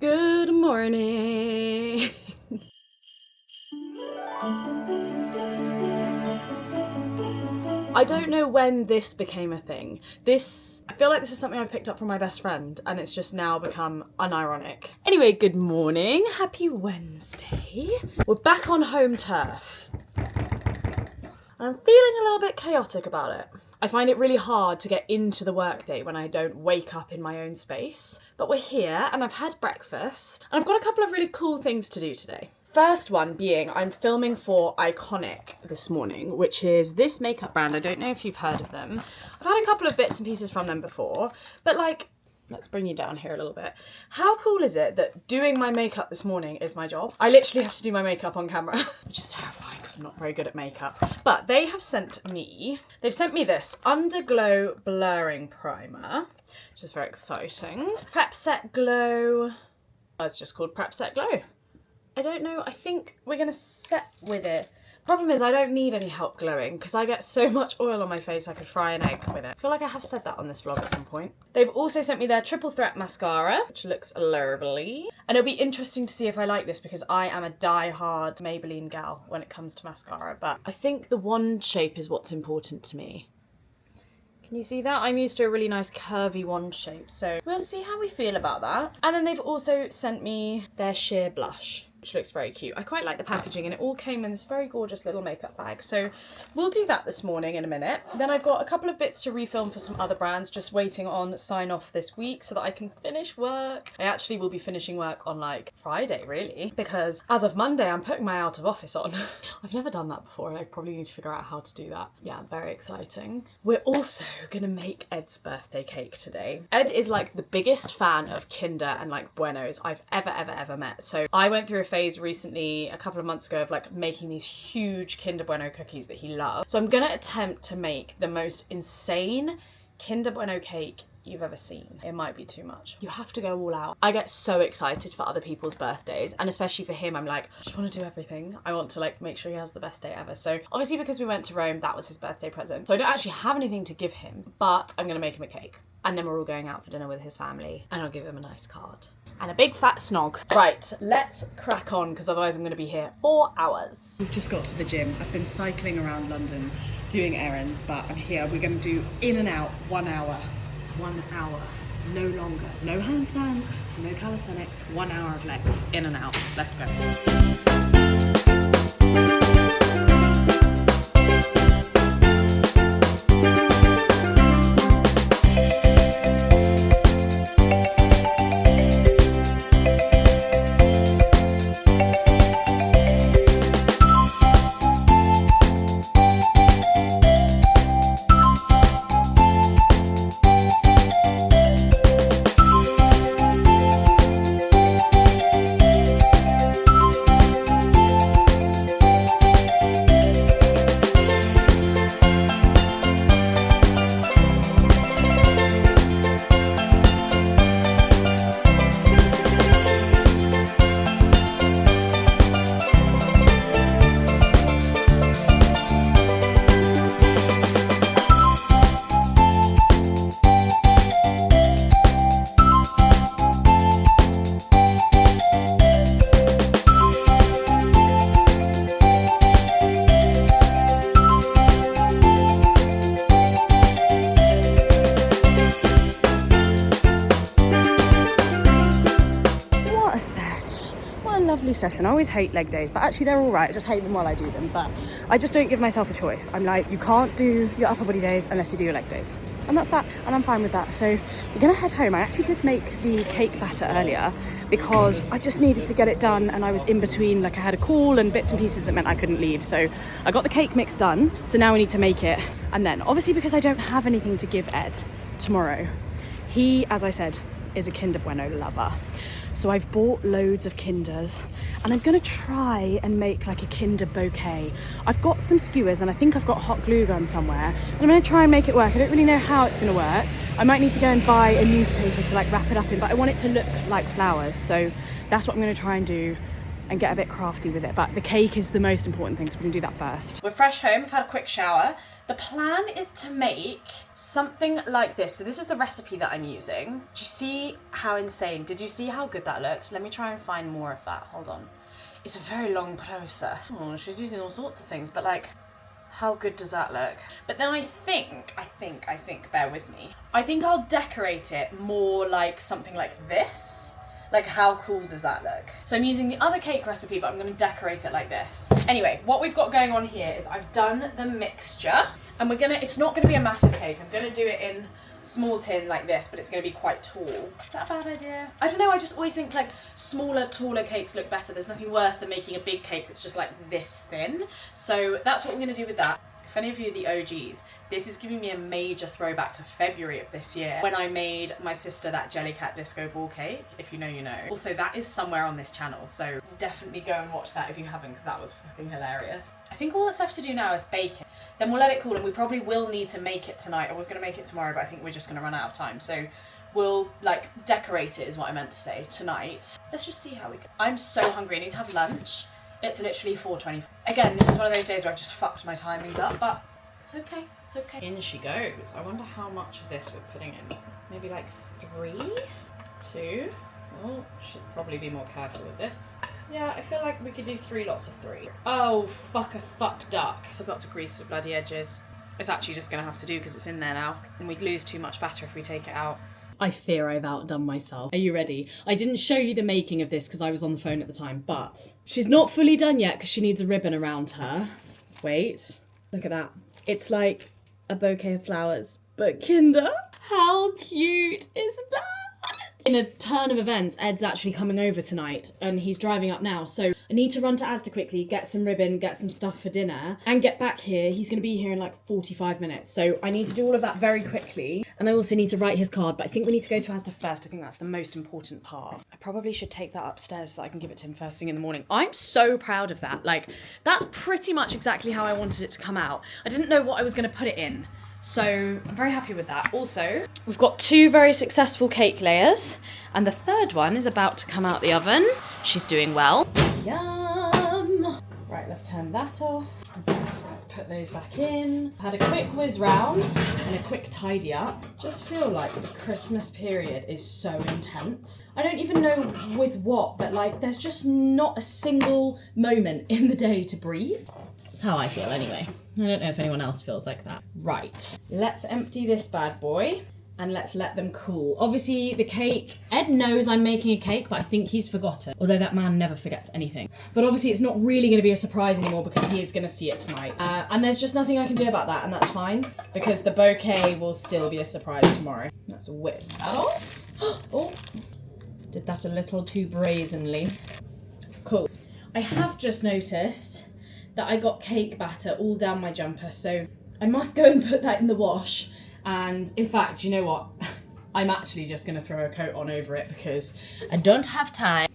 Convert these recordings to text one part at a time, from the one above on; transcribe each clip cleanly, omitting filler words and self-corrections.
Good morning. I don't know when this became a thing. I feel like this is something I've picked up from my best friend and it's just now become unironic. Anyway, good morning. Happy Wednesday. We're back on home turf. I'm feeling a little bit chaotic about it. I find it really hard to get into the workday when I don't wake up in my own space. But we're here and I've had breakfast and I've got a couple of really cool things to do today. First one being I'm filming for Iconic this morning, which is this makeup brand. I don't know if you've heard of them. I've had a couple of bits and pieces from them before, but like, let's bring you down here a little bit. How cool is it that doing my makeup this morning is my job? I literally have to do my makeup on camera, which is terrifying because I'm not very good at makeup. But they've sent me this Underglow Blurring Primer, which is very exciting. Prep Set Glow. Oh, it's just called Prep Set Glow. I don't know, I think we're gonna set with it. Problem is I don't need any help glowing because I get so much oil on my face I could fry an egg with it. I feel like I have said that on this vlog at some point. They've also sent me their Triple Threat Mascara, which looks lovely. And it'll be interesting to see if I like this because I am a die-hard Maybelline gal when it comes to mascara, but I think the wand shape is what's important to me. Can you see that? I'm used to a really nice curvy wand shape, so we'll see how we feel about that. And then they've also sent me their sheer blush, which looks very cute. I quite like the packaging and it all came in this very gorgeous little makeup bag. So we'll do that this morning in a minute. Then I've got a couple of bits to refilm for some other brands, just waiting on sign off this week so that I can finish work. I actually will be finishing work on like Friday really, because as of Monday, I'm putting my out of office on. I've never done that before and I probably need to figure out how to do that. Yeah, very exciting. We're also gonna make Ed's birthday cake today. Ed is like the biggest fan of Kinder and like Buenos I've ever met. So I went through a phase recently, a couple of months ago, of like making these huge Kinder Bueno cookies that he loves. So I'm gonna attempt to make the most insane Kinder Bueno cake you've ever seen. It might be too much. You have to go all out. I get so excited for other people's birthdays, and especially for him, I'm like, I just want to do everything. I want to like make sure he has the best day ever. So obviously because we went to Rome, that was his birthday present. So I don't actually have anything to give him, but I'm gonna make him a cake. And then we're all going out for dinner with his family and I'll give him a nice card. And a big fat snog. Right, let's crack on because otherwise I'm going to be here 4 hours. We've just got to the gym. I've been cycling around London doing errands, but I'm here. We're going to do in and out 1 hour. 1 hour. No longer. No handstands, no calisthenics. 1 hour of legs. In and out. Let's go. Session. I always hate leg days, but actually they're all right. I just hate them while I do them, but I just don't give myself a choice. I'm like, you can't do your upper body days unless you do your leg days, and that's that, and I'm fine with that. So we're gonna head home. I actually did make the cake batter earlier because I just needed to get it done, and I was in between, like I had a call and bits and pieces that meant I couldn't leave. So I got the cake mix done, so now we need to make it. And then obviously because I don't have anything to give Ed tomorrow, he, as I said, is a Kinder Bueno lover. So I've bought loads of Kinders and I'm gonna try and make like a Kinder bouquet. I've got some skewers and I think I've got hot glue gun somewhere. And I'm gonna try and make it work. I don't really know how it's gonna work. I might need to go and buy a newspaper to like wrap it up in, but I want it to look like flowers. So that's what I'm gonna try and do. and get a bit crafty with it. But the cake is the most important thing, so we're gonna do that first. We're fresh home, I've had a quick shower. The plan is to make something like this. So this is the recipe that I'm using. Do you see how insane? Did you see how good that looked? Let me try and find more of that, hold on. It's a very long process. Oh, she's using all sorts of things, but like, how good does that look? But then I think, bear with me. I think I'll decorate it more like something like this. Like, how cool does that look? So I'm using the other cake recipe, but I'm gonna decorate it like this. Anyway, what we've got going on here is I've done the mixture, and it's not gonna be a massive cake. I'm gonna do it in small tin like this, but it's gonna be quite tall. Is that a bad idea? I don't know, I just always think like smaller, taller cakes look better. There's nothing worse than making a big cake that's just like this thin. So that's what we're gonna do with that. If any of you are the OGs, this is giving me a major throwback to February of this year when I made my sister that Jellycat disco ball cake. If you know, you know. Also, that is somewhere on this channel, so definitely go and watch that if you haven't, because that was fucking hilarious. I think all that's left to do now is bake it. Then we'll let it cool, and we probably will need to make it tonight. I was gonna make it tomorrow, but I think we're just gonna run out of time. So we'll like decorate it is what I meant to say tonight. Let's just see how we go. I'm so hungry, I need to have lunch. It's literally 4:20. Again, this is one of those days where I've just fucked my timings up, but it's okay, it's okay. In she goes. I wonder how much of this we're putting in. Maybe like 3, 2. Oh, should probably be more careful with this. Yeah, I feel like we could do 3 lots of 3. Oh, fuck a fuck duck. Forgot to grease the bloody edges. It's actually just gonna have to do because it's in there now, and we'd lose too much batter if we take it out. I fear I've outdone myself. Are you ready? I didn't show you the making of this because I was on the phone at the time, but she's not fully done yet because she needs a ribbon around her. Wait, look at that. It's like a bouquet of flowers, but Kinder. How cute is that? In a turn of events, Ed's actually coming over tonight and he's driving up now. So I need to run to Asda quickly, get some ribbon, get some stuff for dinner and get back here. He's going to be here in like 45 minutes. So I need to do all of that very quickly. And I also need to write his card, but I think we need to go to Asda first. I think that's the most important part. I probably should take that upstairs so that I can give it to him first thing in the morning. I'm so proud of that. Like, that's pretty much exactly how I wanted it to come out. I didn't know what I was going to put it in. So I'm very happy with that. Also, we've got 2 very successful cake layers and the third one is about to come out the oven. She's doing well. Yum. Right, let's turn that off. Let's put those back in. Had a quick whiz round and a quick tidy up. Just feel like the Christmas period is so intense. I don't even know with what, but like there's just not a single moment in the day to breathe. That's how I feel anyway. I don't know if anyone else feels like that. Right, let's empty this bad boy and let's let them cool. Obviously the cake, Ed knows I'm making a cake, but I think he's forgotten. Although that man never forgets anything. But obviously it's not really gonna be a surprise anymore because he is gonna see it tonight. And there's just nothing I can do about that and that's fine because the bouquet will still be a surprise tomorrow. Let's whip that off. Oh, did that a little too brazenly. Cool. I have just noticed that I got cake batter all down my jumper, so I must go and put that in the wash. And in fact, you know what? I'm actually just gonna throw a coat on over it because I don't have time.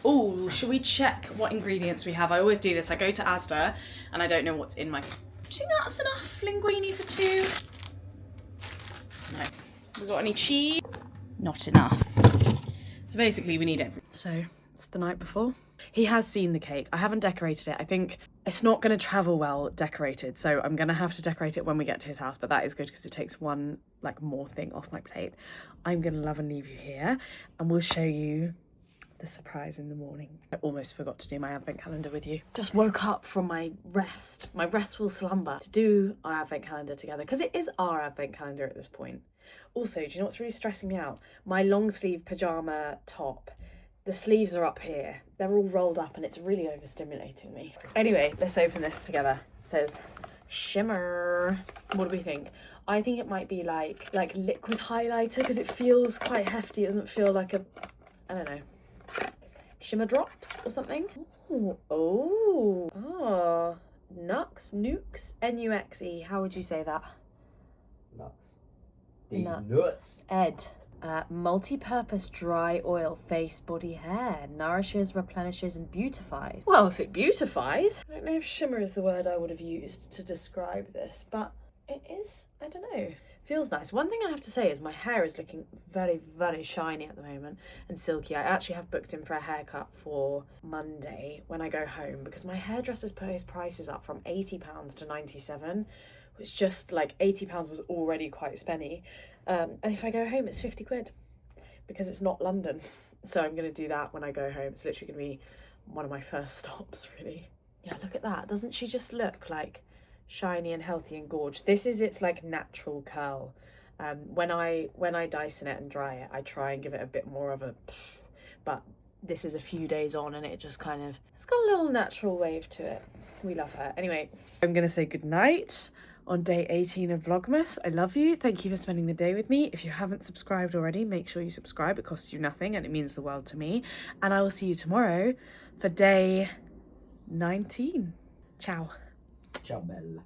Oh, should we check what ingredients we have? I always do this. I go to Asda and I don't know what's in my... Do you think that's enough linguine for 2? No. We got any cheese? Not enough. So basically we need everything. So it's the night before. He has seen the cake. I haven't decorated it. I think it's not going to travel well decorated, so I'm going to have to decorate it when we get to his house, but that is good because it takes one like more thing off my plate. I'm going to love and leave you here and we'll show you the surprise in the morning. I almost forgot to do my advent calendar with you. Just woke up from my restful slumber to do our advent calendar together because it is our advent calendar at this point. Also, do you know what's really stressing me out? My long sleeve pyjama top. The sleeves are up here. They're all rolled up and it's really overstimulating me. Anyway, let's open this together. It says shimmer. What do we think? I think it might be like liquid highlighter because it feels quite hefty. It doesn't feel like a, I don't know, shimmer drops or something. Ooh, Nux, N-U-X-E. How would you say that? Nux. These nuts. Ed. Multi-purpose dry oil face, body, hair. Nourishes, replenishes and beautifies. Well, if it beautifies. I don't know if shimmer is the word I would have used to describe this, but it is, I don't know. Feels nice. One thing I have to say is my hair is looking very, very shiny at the moment and silky. I actually have booked in for a haircut for Monday when I go home because my hairdresser's put his prices up from £80 to 97, which just like £80 was already quite spenny. And if I go home, it's 50 quid because it's not London. So I'm going to do that when I go home. It's literally going to be one of my first stops, really. Yeah, look at that. Doesn't she just look like shiny and healthy and gorge? This is its like natural curl. When I Dyson it and dry it, I try and give it a bit more of a, but this is a few days on and it just kind of, it's got a little natural wave to it. We love her. Anyway, I'm gonna say goodnight on day 18 of Vlogmas. I love you. Thank you for spending the day with me. If you haven't subscribed already, make sure you subscribe. It costs you nothing and it means the world to me. And I will see you tomorrow for day 19. Ciao. Ciao, bella.